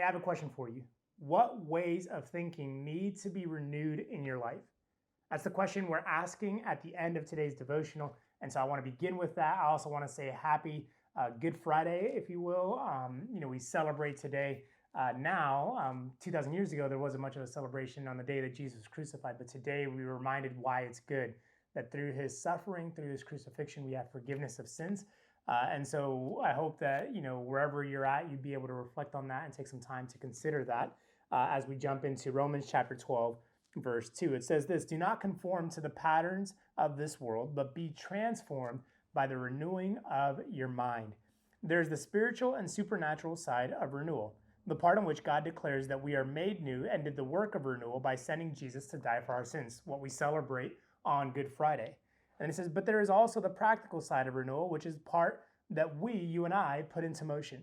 Hey, I have a question for you. What ways of thinking need to be renewed in your life? That's the question we're asking at the end of today's devotional. And so I want to begin with that. I also want to say happy Good Friday, if you will. We celebrate today. 2,000 years ago, there wasn't much of a celebration on the day that Jesus was crucified. But today we were reminded why it's good that through his suffering, through his crucifixion, we have forgiveness of sins. And so I hope that, wherever you're at, you'd be able to reflect on that and take some time to consider that as we jump into Romans chapter 12, verse 2. It says this: "Do not conform to the patterns of this world, but be transformed by the renewing of your mind." There's the spiritual and supernatural side of renewal, the part in which God declares that we are made new and did the work of renewal by sending Jesus to die for our sins, what we celebrate on Good Friday. And it says, but there is also the practical side of renewal, which is part that you and I, put into motion.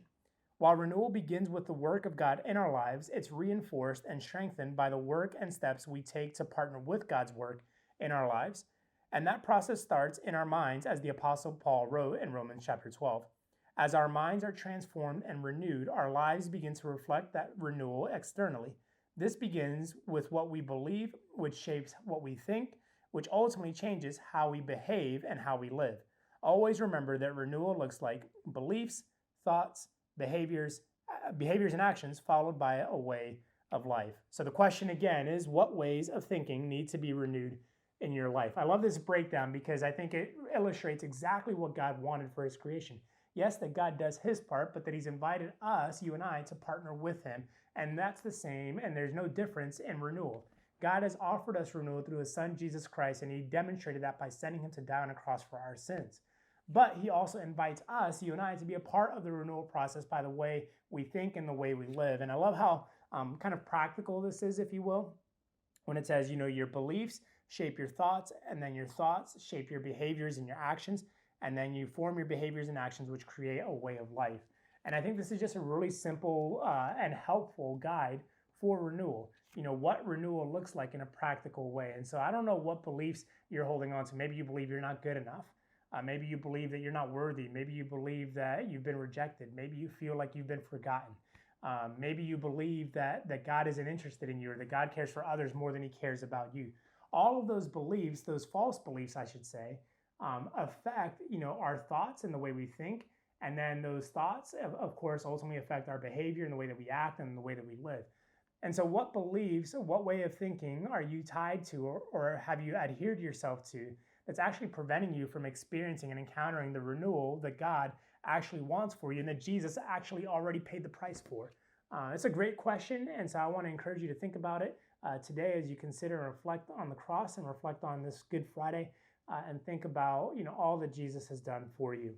While renewal begins with the work of God in our lives, it's reinforced and strengthened by the work and steps we take to partner with God's work in our lives. And that process starts in our minds, as the Apostle Paul wrote in Romans chapter 12. As our minds are transformed and renewed, our lives begin to reflect that renewal externally. This begins with what we believe, which shapes what we think, which ultimately changes how we behave and how we live. Always remember that renewal looks like beliefs, thoughts, behaviors and actions followed by a way of life. So the question again is, what ways of thinking need to be renewed in your life? I love this breakdown because I think it illustrates exactly what God wanted for his creation. Yes, that God does his part, but that he's invited us, you and I, to partner with him. And that's the same, and there's no difference in renewal. God has offered us renewal through his son, Jesus Christ, and he demonstrated that by sending him to die on a cross for our sins. But he also invites us, you and I, to be a part of the renewal process by the way we think and the way we live. And I love how kind of practical this is, if you will, when it says, your beliefs shape your thoughts, and then your thoughts shape your behaviors and your actions, and then you form your behaviors and actions, which create a way of life. And I think this is just a really simple and helpful guide for renewal. What renewal looks like in a practical way. And so I don't know what beliefs you're holding on to. Maybe you believe you're not good enough. Maybe you believe that you're not worthy. Maybe you believe that you've been rejected. Maybe you feel like you've been forgotten. Maybe you believe that God isn't interested in you, or that God cares for others more than he cares about you. All of those beliefs, those false beliefs, I should say, affect, our thoughts and the way we think. And then those thoughts, of course, ultimately affect our behavior and the way that we act and the way that we live. And so what beliefs, what way of thinking are you tied to, or have you adhered yourself to, that's actually preventing you from experiencing and encountering the renewal that God actually wants for you and that Jesus actually already paid the price for? It's a great question, and so I want to encourage you to think about it today as you consider and reflect on the cross and reflect on this Good Friday and think about all that Jesus has done for you.